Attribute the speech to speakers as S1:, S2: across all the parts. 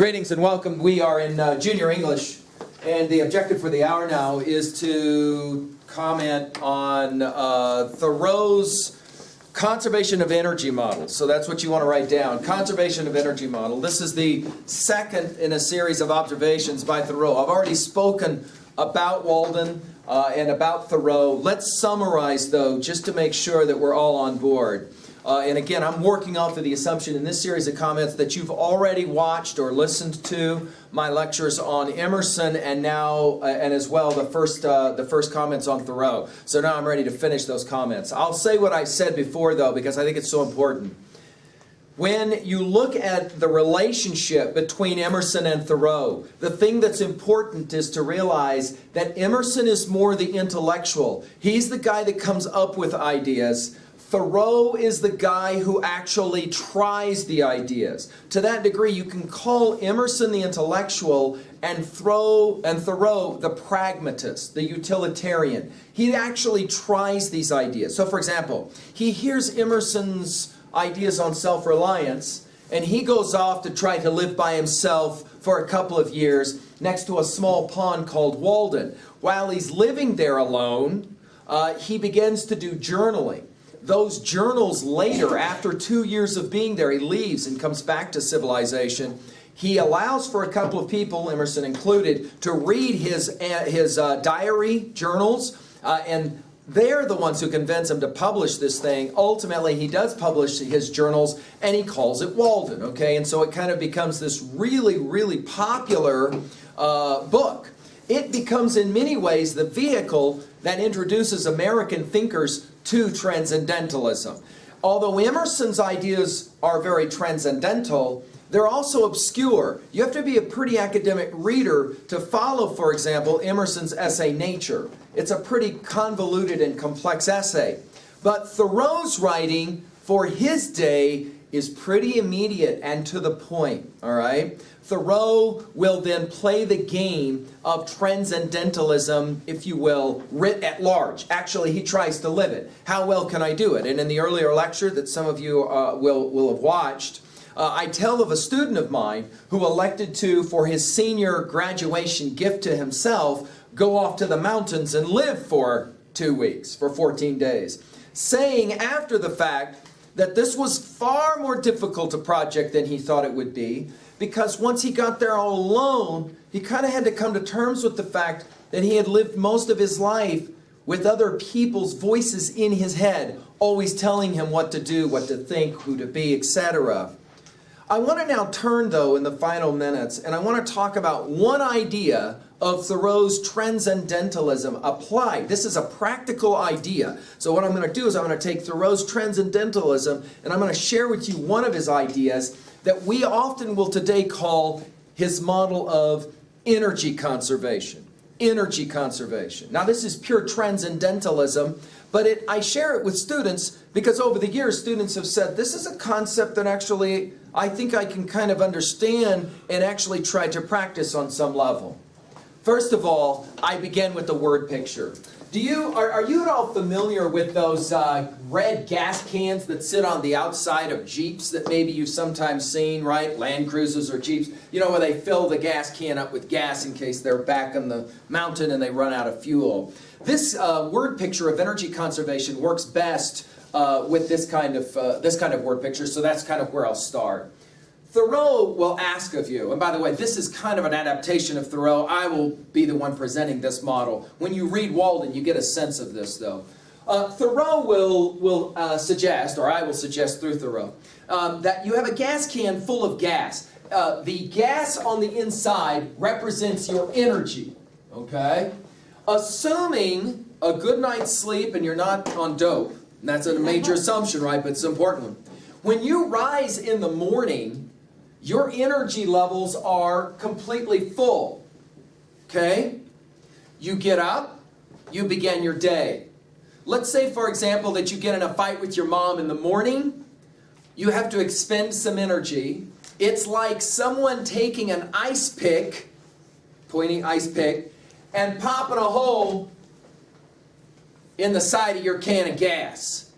S1: Greetings and welcome. We are in Junior English, and the objective for the hour now is to comment on Thoreau's conservation of energy model. So that's what you want to write down. Conservation of energy model. This is the second in a series of observations by Thoreau. I've already spoken about Walden and about Thoreau. Let's summarize, though, just to make sure that we're all on board. And again, I'm working off of the assumption in this series of comments that you've already watched or listened to my lectures on Emerson and now, and as well, the first comments on Thoreau. So now I'm ready to finish those comments. I'll say what I said before, though, because I think it's so important. When you look at the relationship between Emerson and Thoreau, the thing that's important is to realize that Emerson is more the intellectual. He's the guy that comes up with ideas. Thoreau is the guy who actually tries the ideas. To that degree, you can call Emerson the intellectual and Thoreau the pragmatist, the utilitarian. He actually tries these ideas. So, for example, he hears Emerson's ideas on self-reliance, and he goes off to try to live by himself for a couple of years next to a small pond called Walden. While he's living there alone, he begins to do journaling. Those journals later, after 2 years of being there, he leaves and comes back to civilization. He allows for a couple of people, Emerson included, to read his diary journals, and they're the ones who convince him to publish this thing. Ultimately, he does publish his journals, and he calls it Walden, okay? And so it kind of becomes this really, really popular book. It becomes, in many ways, the vehicle that introduces American thinkers to transcendentalism. Although Emerson's ideas are very transcendental, they're also obscure. You have to be a pretty academic reader to follow, for example, Emerson's essay Nature. It's a pretty convoluted and complex essay. But Thoreau's writing for his day is pretty immediate and to the point, all right? Thoreau will then play the game of transcendentalism, if you will, writ at large. Actually, he tries to live it. How well can I do it? And in the earlier lecture that some of you will have watched, I tell of a student of mine who elected to, for his senior graduation gift to himself, go off to the mountains and live for 2 weeks, for 14 days, saying after the fact that this was far more difficult a project than he thought it would be, because once he got there all alone, he kind of had to come to terms with the fact that he had lived most of his life with other people's voices in his head, always telling him what to do, what to think, who to be, etc. I want to now turn, though, in the final minutes, and I want to talk about one idea of Thoreau's transcendentalism applied. This is a practical idea. So what I'm going to do is I'm going to take Thoreau's transcendentalism, and I'm going to share with you one of his ideas that we often will today call his model of energy conservation. Energy conservation. Now, this is pure transcendentalism, but I share it with students because over the years, students have said, this is a concept that actually I think I can kind of understand and actually try to practice on some level. First of all, I begin with the word picture. Are you at all familiar with those red gas cans that sit on the outside of Jeeps that maybe you've sometimes seen, right? Land Cruisers or Jeeps, you know, where they fill the gas can up with gas in case they're back on the mountain and they run out of fuel. This word picture of energy conservation works best with this kind of word picture, so that's kind of where I'll start. Thoreau will ask of you, and by the way, this is kind of an adaptation of Thoreau. I will be the one presenting this model. When you read Walden, you get a sense of this, though. Thoreau will suggest, or I will suggest through Thoreau, that you have a gas can full of gas. The gas on the inside represents your energy, okay? Assuming a good night's sleep and you're not on dope, and that's a major assumption, right, but it's an important one. When you rise in the morning, your energy levels are completely full, okay? You get up, you begin your day. Let's say, for example, that you get in a fight with your mom in the morning. You have to expend some energy. It's like someone taking an ice pick, pointing ice pick, and popping a hole in the side of your can of gas.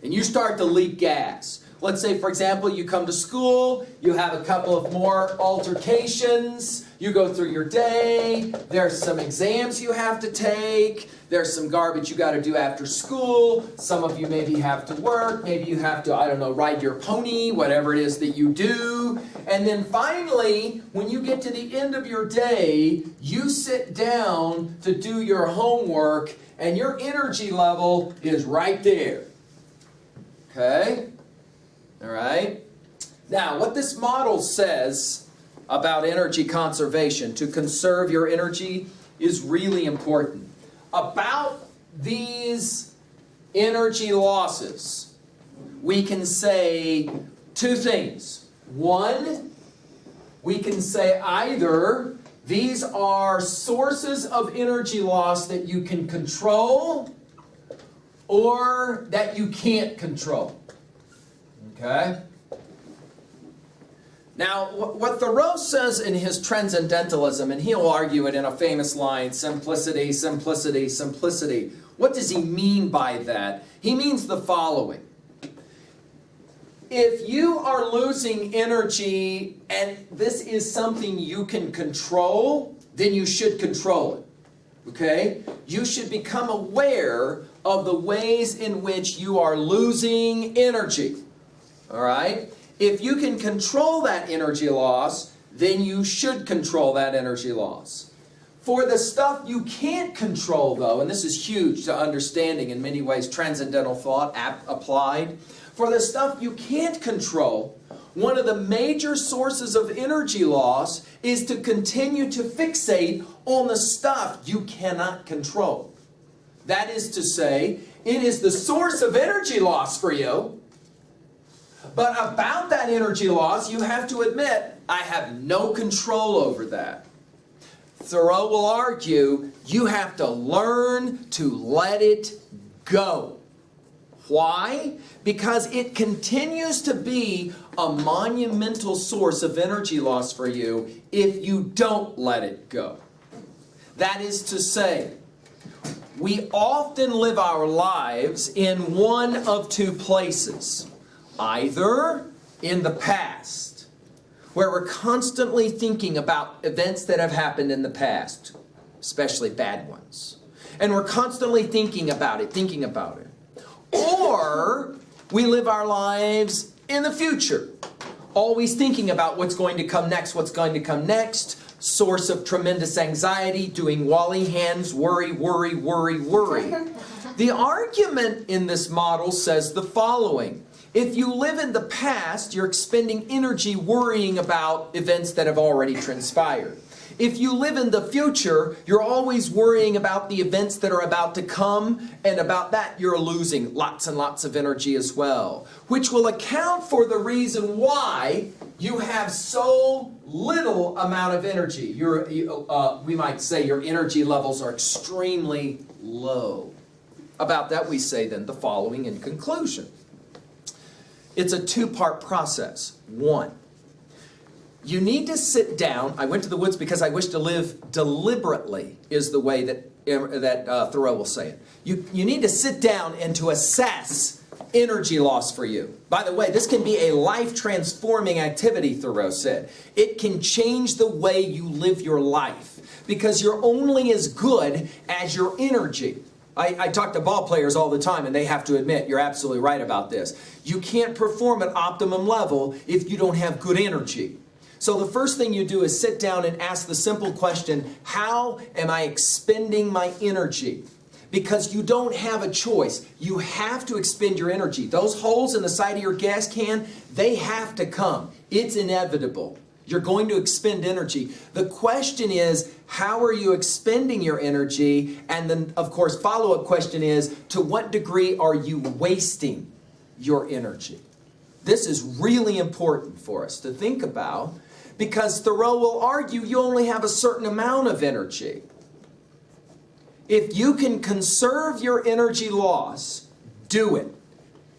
S1: And you start to leak gas. Let's say, for example, you come to school, you have a couple of more altercations, you go through your day, there's some exams you have to take, there's some garbage you got to do after school, some of you maybe have to work, maybe you have to, I don't know, ride your pony, whatever it is that you do. And then finally, when you get to the end of your day, you sit down to do your homework, and your energy level is right there. Okay? All right? Now, what this model says about energy conservation, to conserve your energy, is really important. About these energy losses, we can say two things. One, we can say either these are sources of energy loss that you can control or that you can't control. Okay? Now, what Thoreau says in his Transcendentalism, and he'll argue it in a famous line, simplicity, simplicity, simplicity. What does he mean by that? He means the following. If you are losing energy and this is something you can control, then you should control it. Okay? You should become aware of the ways in which you are losing energy. All right? If you can control that energy loss, then you should control that energy loss. For the stuff you can't control, though, and this is huge to understanding in many ways, transcendental thought applied. For the stuff you can't control, one of the major sources of energy loss is to continue to fixate on the stuff you cannot control. That is to say, it is the source of energy loss for you. But about that energy loss, you have to admit, I have no control over that. Thoreau will argue, you have to learn to let it go. Why? Because it continues to be a monumental source of energy loss for you if you don't let it go. That is to say, we often live our lives in one of two places. Either in the past, where we're constantly thinking about events that have happened in the past, especially bad ones. And we're constantly thinking about it. Or we live our lives in the future, always thinking about what's going to come next, source of tremendous anxiety, doing Wally hands, worry. The argument in this model says the following. If you live in the past, you're expending energy worrying about events that have already transpired. If you live in the future, you're always worrying about the events that are about to come, and about that you're losing lots and lots of energy as well, which will account for the reason why you have so little amount of energy. We might say your energy levels are extremely low. About that we say then the following in conclusion. It's a two-part process. One, you need to sit down. I went to the woods because I wish to live deliberately, is the way that Thoreau will say it. You need to sit down and to assess energy loss for you. By the way, this can be a life-transforming activity, Thoreau said. It can change the way you live your life because you're only as good as your energy. I talk to ball players all the time, and they have to admit, you're absolutely right about this. You can't perform at optimum level if you don't have good energy. So the first thing you do is sit down and ask the simple question, how am I expending my energy? Because you don't have a choice. You have to expend your energy. Those holes in the side of your gas can, they have to come. It's inevitable. You're going to expend energy. The question is, how are you expending your energy? And then, of course, follow-up question is, to what degree are you wasting your energy? This is really important for us to think about because Thoreau will argue you only have a certain amount of energy. If you can conserve your energy loss, do it.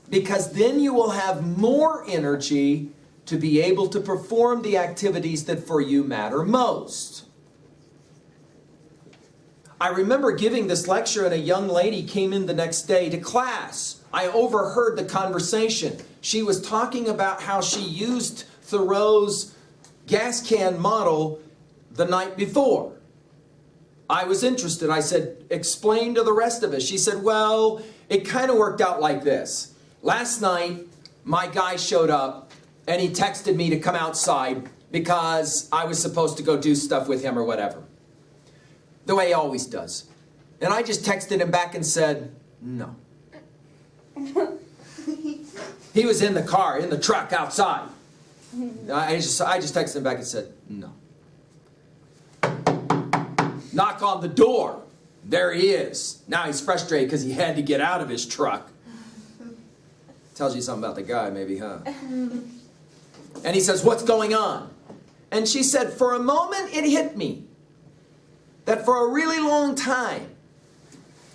S1: Because then you will have more energy to be able to perform the activities that for you matter most. I remember giving this lecture and a young lady came in the next day to class. I overheard the conversation. She was talking about how she used Thoreau's gas can model the night before. I was interested. I said, explain to the rest of us. She said, well, it kind of worked out like this. Last night, my guy showed up and he texted me to come outside because I was supposed to go do stuff with him or whatever. The way he always does. And I just texted him back and said, no. He was in the car, in the truck, outside. I just texted him back and said, no. Knock on the door. There he is. Now he's frustrated because he had to get out of his truck. Tells you something about the guy, maybe, huh? And he says, what's going on? And she said, for a moment it hit me that for a really long time,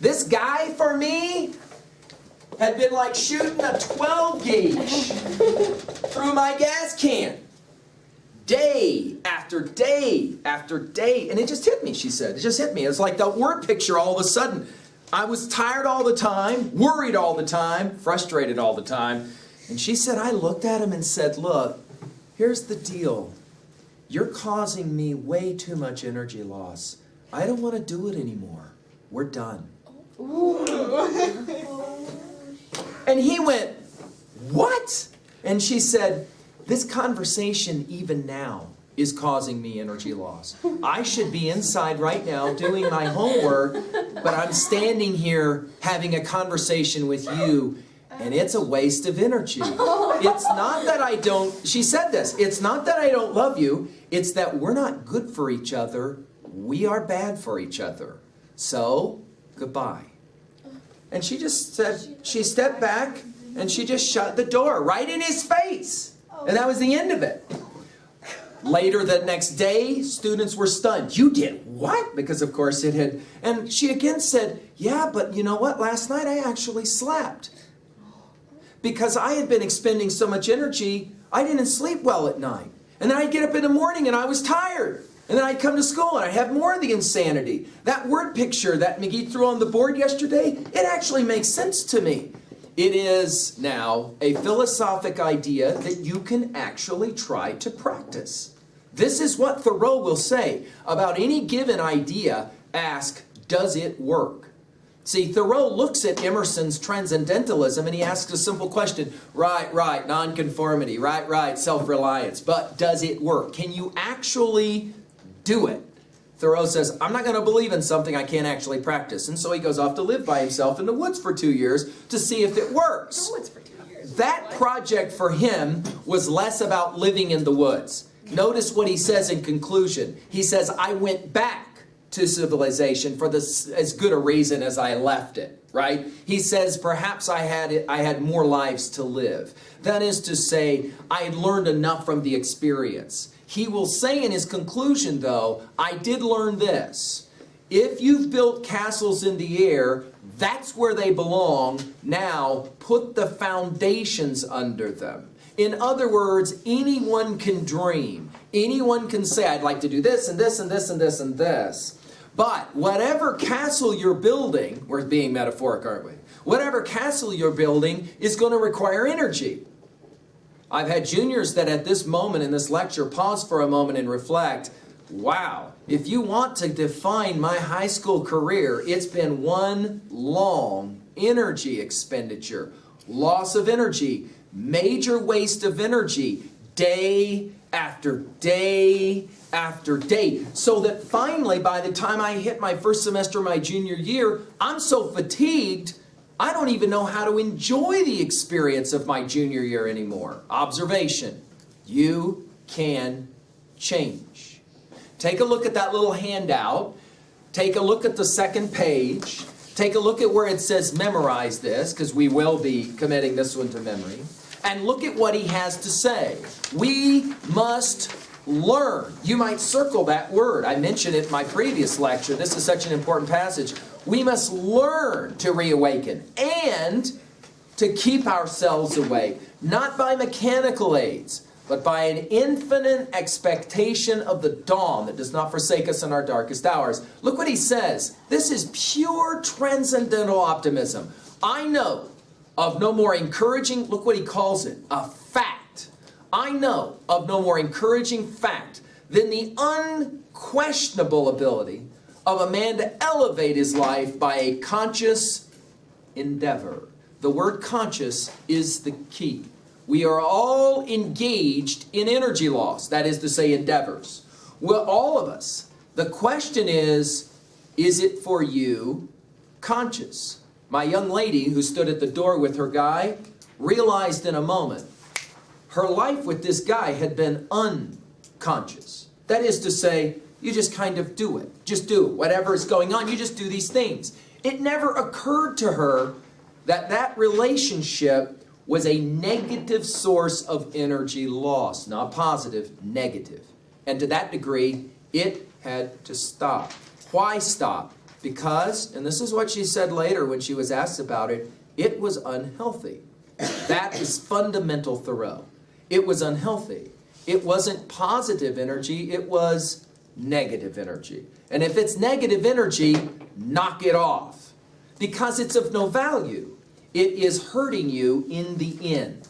S1: this guy for me had been like shooting a 12 gauge through my gas can. Day after day after day. And it just hit me, she said. It just hit me. It's like that word picture all of a sudden. I was tired all the time, worried all the time, frustrated all the time. And she said, I looked at him and said, look, here's the deal. You're causing me way too much energy loss. I don't want to do it anymore. We're done. And he went, what? And she said, this conversation even now is causing me energy loss. I should be inside right now doing my homework, but I'm standing here having a conversation with you, and it's a waste of energy. It's not that I don't, she said this, it's not that I don't love you, it's that we're not good for each other. We are bad for each other. So, goodbye. And she just said, she stepped back and she just shut the door right in his face. And that was the end of it. Later that next day, students were stunned. You did what? Because of course it had, and she again said, yeah, but you know what? Last night I actually slept. Because I had been expending so much energy, I didn't sleep well at night. And then I'd get up in the morning and I was tired. And then I'd come to school and I'd have more of the insanity. That word picture that McGee threw on the board yesterday, it actually makes sense to me. It is now a philosophic idea that you can actually try to practice. This is what Thoreau will say about any given idea. Ask, does it work? See, Thoreau looks at Emerson's transcendentalism and he asks a simple question. Right, nonconformity, right, self-reliance. But does it work? Can you actually do it? Thoreau says, I'm not going to believe in something I can't actually practice. And so he goes off to live by himself in the woods for 2 years to see if it works.
S2: The woods for 2 years.
S1: That project for him was less about living in the woods. Notice what he says in conclusion. He says, I went back to civilization for as good a reason as I left it, right? He says, perhaps I had more lives to live. That is to say, I had learned enough from the experience. He will say in his conclusion, though, I did learn this. If you've built castles in the air, that's where they belong. Now, put the foundations under them. In other words, anyone can dream. Anyone can say, I'd like to do this and this and this and this and this. But whatever castle you're building, we're being metaphoric, aren't we? Whatever castle you're building is going to require energy. I've had juniors that at this moment in this lecture pause for a moment and reflect, wow, if you want to define my high school career, it's been one long energy expenditure, loss of energy, major waste of energy, day after day after day. So that finally, by the time I hit my first semester of my junior year, I'm so fatigued, I don't even know how to enjoy the experience of my junior year anymore. Observation. You can change. Take a look at that little handout. Take a look at the second page. Take a look at where it says memorize this, because we will be committing this one to memory. And look at what he has to say. We must learn. You might circle that word. I mentioned it in my previous lecture. This is such an important passage. We must learn to reawaken and to keep ourselves awake, not by mechanical aids, but by an infinite expectation of the dawn that does not forsake us in our darkest hours. Look what he says. This is pure transcendental optimism. I know of no more encouraging, look what he calls it, a fact. I know of no more encouraging fact than the unquestionable ability of a man to elevate his life by a conscious endeavor. The word conscious is the key. We are all engaged in energy loss, that is to say endeavors. Well, all of us. The question is it for you conscious? My young lady who stood at the door with her guy realized in a moment her life with this guy had been unconscious. That is to say, you just kind of do it. Just do it. Whatever is going on, you just do these things. It never occurred to her that that relationship was a negative source of energy loss. Not positive, negative. And to that degree, it had to stop. Why stop? Because, and this is what she said later when she was asked about it, it was unhealthy. That is fundamental Thoreau. It was unhealthy. It wasn't positive energy, it was negative energy. And if it's negative energy, knock it off. Because it's of no value. It is hurting you in the end.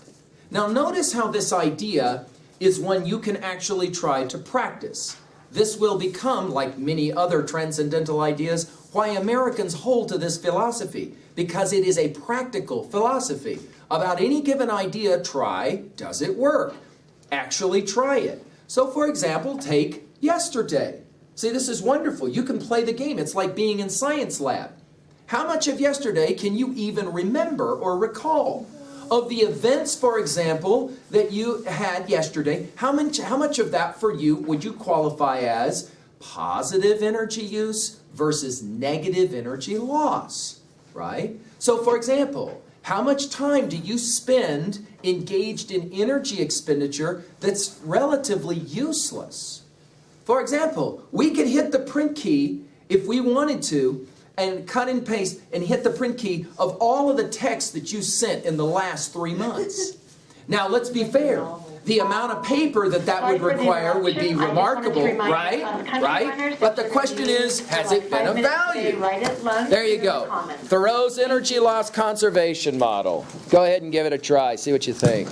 S1: Now notice how this idea is one you can actually try to practice. This will become, like many other transcendental ideas, why Americans hold to this philosophy. Because it is a practical philosophy. About any given idea, try, does it work? Actually try it. So for example, take yesterday. See, this is wonderful. You can play the game. It's like being in science lab. How much of yesterday can you even remember or recall? Of the events, for example, that you had yesterday, how much of that for you would you qualify as positive energy use versus negative energy loss, right? So for example, how much time do you spend engaged in energy expenditure that's relatively useless? For example, we could hit the print key if we wanted to and cut and paste and hit the print key of all of the text that you sent in the last 3 months. Now, let's be fair. The amount of paper that would require would be remarkable, right? Right? But the question is, has it been of value? There you go. Thoreau's energy loss conservation model. Go ahead and give it a try. See what you think.